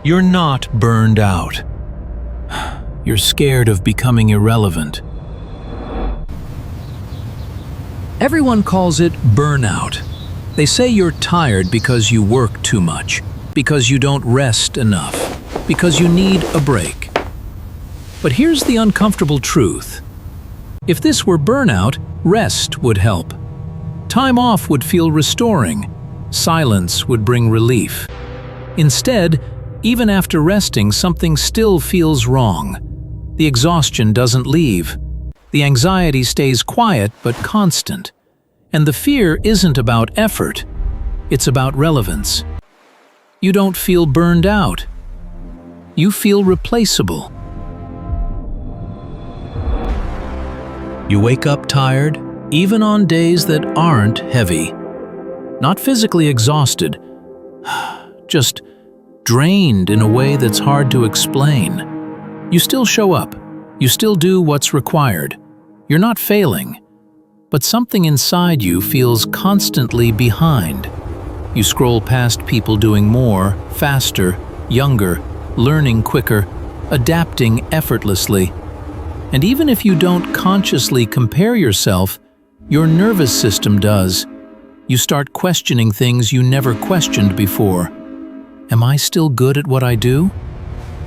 You're not burned out. You're scared of becoming irrelevant. Everyone calls it burnout. They say you're tired because you work too much, because you don't rest enough, because you need a break. But here's the uncomfortable truth. If this were burnout, rest would help. Time off would feel restoring. Silence would bring relief. Instead, even after resting, something still feels wrong. The exhaustion doesn't leave. The anxiety stays quiet but constant. And the fear isn't about effort. It's about relevance. You don't feel burned out. You feel replaceable. You wake up tired, even on days that aren't heavy. Not physically exhausted, just drained in a way that's hard to explain. You still show up. You still do what's required. You're not failing. But something inside you feels constantly behind. You scroll past people doing more, faster, younger, learning quicker, adapting effortlessly. And even if you don't consciously compare yourself, your nervous system does. You start questioning things you never questioned before. Am I still good at what I do?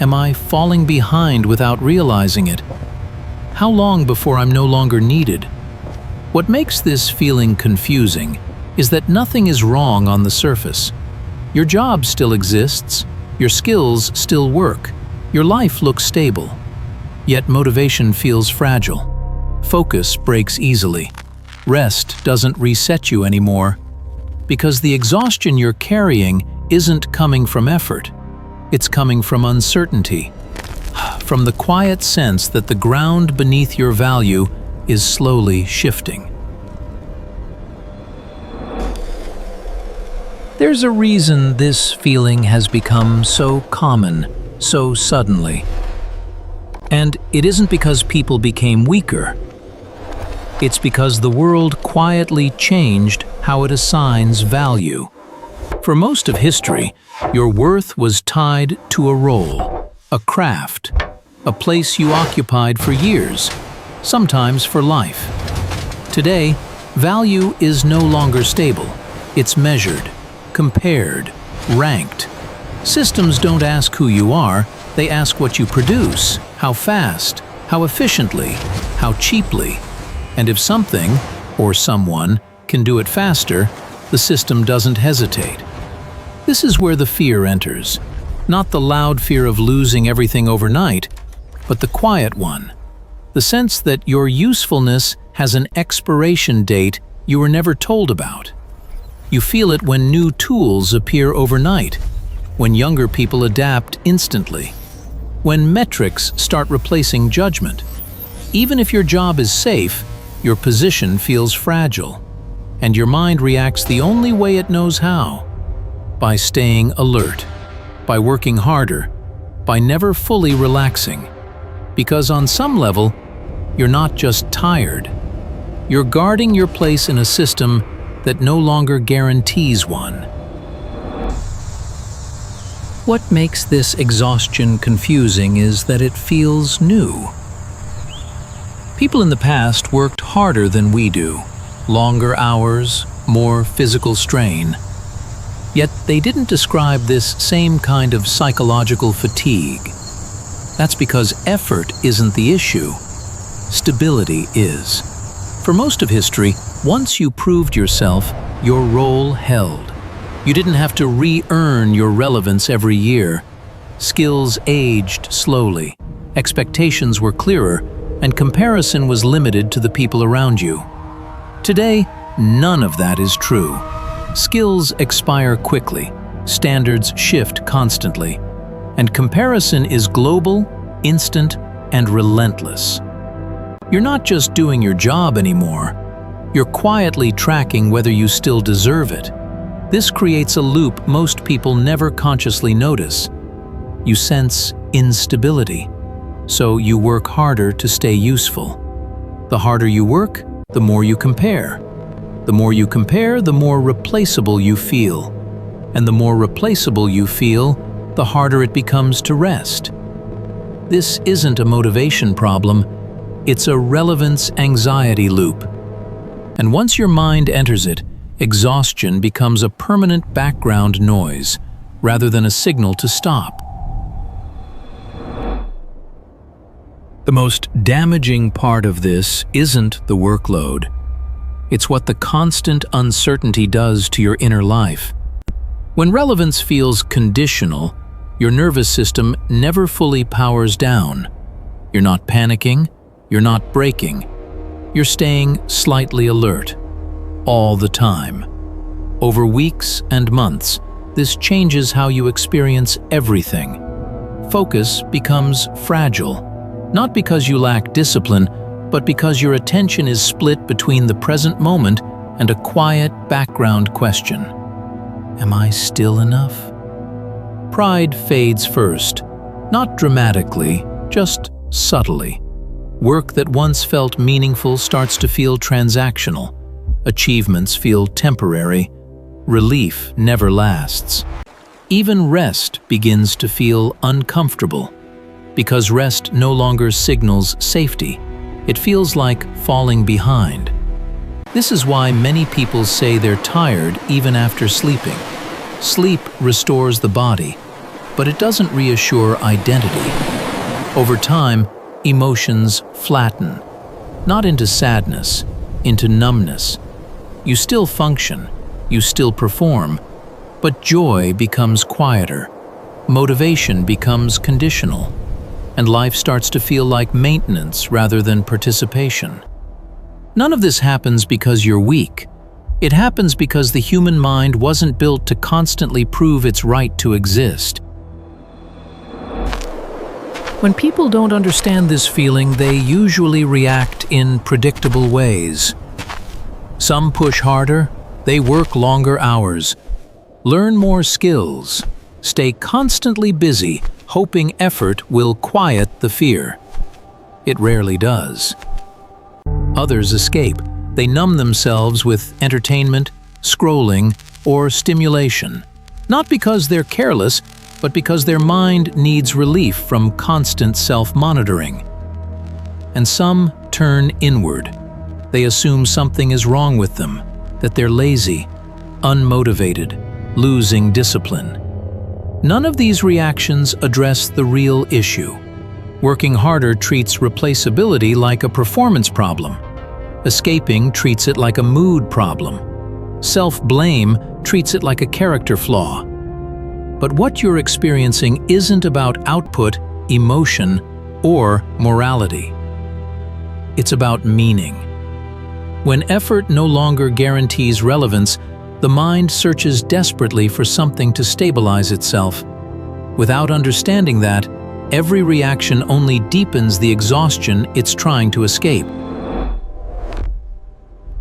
Am I falling behind without realizing it? How long before I'm no longer needed? What makes this feeling confusing is that nothing is wrong on the surface. Your job still exists, your skills still work, your life looks stable. Yet motivation feels fragile. Focus breaks easily. Rest doesn't reset you anymore. Because the exhaustion you're carrying isn't coming from effort. It's coming from uncertainty. From the quiet sense that the ground beneath your value is slowly shifting. There's a reason this feeling has become so common, so suddenly. And it isn't because people became weaker. It's because the world quietly changed how it assigns value. For most of history, your worth was tied to a role, a craft, a place you occupied for years, sometimes for life. Today, value is no longer stable. It's measured, compared, ranked. Systems don't ask who you are, they ask what you produce, how fast, how efficiently, how cheaply. And if something, or someone, can do it faster, the system doesn't hesitate. This is where the fear enters. Not the loud fear of losing everything overnight, but the quiet one. The sense that your usefulness has an expiration date you were never told about. You feel it when new tools appear overnight, when younger people adapt instantly, when metrics start replacing judgment. Even if your job is safe, your position feels fragile, and your mind reacts the only way it knows how. By staying alert, by working harder, by never fully relaxing. Because on some level, you're not just tired. You're guarding your place in a system that no longer guarantees one. What makes this exhaustion confusing is that it feels new. People in the past worked harder than we do. Longer hours, more physical strain. Yet they didn't describe this same kind of psychological fatigue. That's because effort isn't the issue. Stability is. For most of history, once you proved yourself, your role held. You didn't have to re-earn your relevance every year. Skills aged slowly, expectations were clearer, and comparison was limited to the people around you. Today, none of that is true. Skills expire quickly, standards shift constantly, and comparison is global, instant, and relentless. You're not just doing your job anymore. You're quietly tracking whether you still deserve it. This creates a loop most people never consciously notice. You sense instability, so you work harder to stay useful. The harder you work, the more you compare. The more you compare, the more replaceable you feel. And the more replaceable you feel, the harder it becomes to rest. This isn't a motivation problem, it's a relevance anxiety loop. And once your mind enters it, exhaustion becomes a permanent background noise, rather than a signal to stop. The most damaging part of this isn't the workload. It's what the constant uncertainty does to your inner life. When relevance feels conditional, your nervous system never fully powers down. You're not panicking, you're not breaking. You're staying slightly alert, all the time. Over weeks and months, this changes how you experience everything. Focus becomes fragile, not because you lack discipline, but because your attention is split between the present moment and a quiet background question. Am I still enough? Pride fades first, not dramatically, just subtly. Work that once felt meaningful starts to feel transactional. Achievements feel temporary. Relief never lasts. Even rest begins to feel uncomfortable. Because rest no longer signals safety, it feels like falling behind. This is why many people say they're tired even after sleeping. Sleep restores the body, but it doesn't reassure identity. Over time, emotions flatten, not into sadness, into numbness. You still function, you still perform, but joy becomes quieter, motivation becomes conditional, and life starts to feel like maintenance rather than participation. None of this happens because you're weak. It happens because the human mind wasn't built to constantly prove its right to exist. When people don't understand this feeling, they usually react in predictable ways. Some push harder, they work longer hours, learn more skills, stay constantly busy, hoping effort will quiet the fear. It rarely does. Others escape. They numb themselves with entertainment, scrolling, or stimulation. Not because they're careless, but because their mind needs relief from constant self-monitoring. And some turn inward. They assume something is wrong with them, that they're lazy, unmotivated, losing discipline. None of these reactions address the real issue. Working harder treats replaceability like a performance problem. Escaping treats it like a mood problem. Self-blame treats it like a character flaw. But what you're experiencing isn't about output, emotion, or morality. It's about meaning. When effort no longer guarantees relevance, the mind searches desperately for something to stabilize itself. Without understanding that, every reaction only deepens the exhaustion it's trying to escape.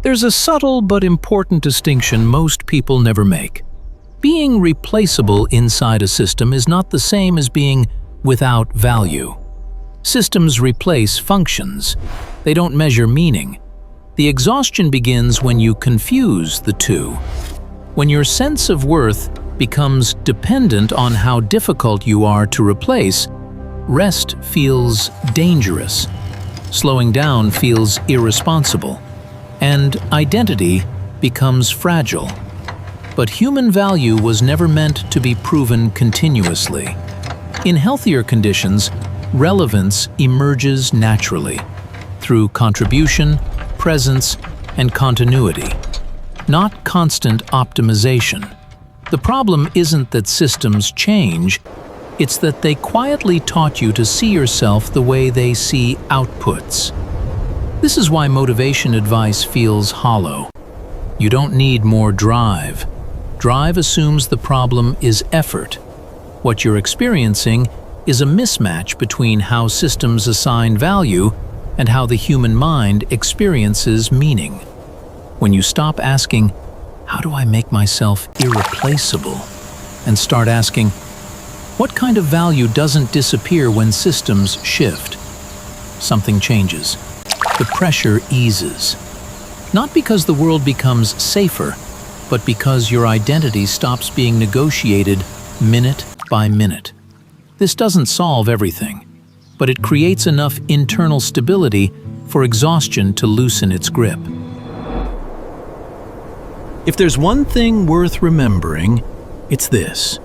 There's a subtle but important distinction most people never make. Being replaceable inside a system is not the same as being without value. Systems replace functions. They don't measure meaning. The exhaustion begins when you confuse the two. When your sense of worth becomes dependent on how difficult you are to replace, rest feels dangerous. Slowing down feels irresponsible. And identity becomes fragile. But human value was never meant to be proven continuously. In healthier conditions, relevance emerges naturally, through contribution, presence, and continuity, not constant optimization. The problem isn't that systems change, it's that they quietly taught you to see yourself the way they see outputs. This is why motivation advice feels hollow. You don't need more drive. Drive assumes the problem is effort. What you're experiencing is a mismatch between how systems assign value and how the human mind experiences meaning. When you stop asking, "How do I make myself irreplaceable?" and start asking, "What kind of value doesn't disappear when systems shift?" something changes. The pressure eases. Not because the world becomes safer, but because your identity stops being negotiated minute by minute. This doesn't solve everything, but it creates enough internal stability for exhaustion to loosen its grip. If there's one thing worth remembering, it's this.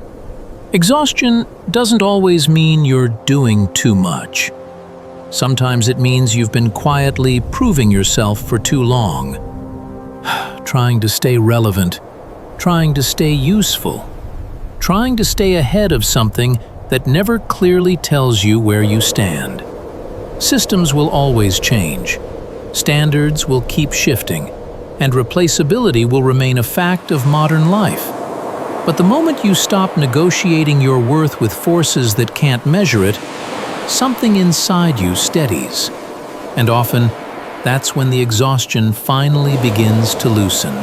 Exhaustion doesn't always mean you're doing too much. Sometimes it means you've been quietly proving yourself for too long. Trying to stay relevant, trying to stay useful, trying to stay ahead of something that never clearly tells you where you stand. Systems will always change. Standards will keep shifting, and replaceability will remain a fact of modern life. But the moment you stop negotiating your worth with forces that can't measure it, something inside you steadies. And often, that's when the exhaustion finally begins to loosen.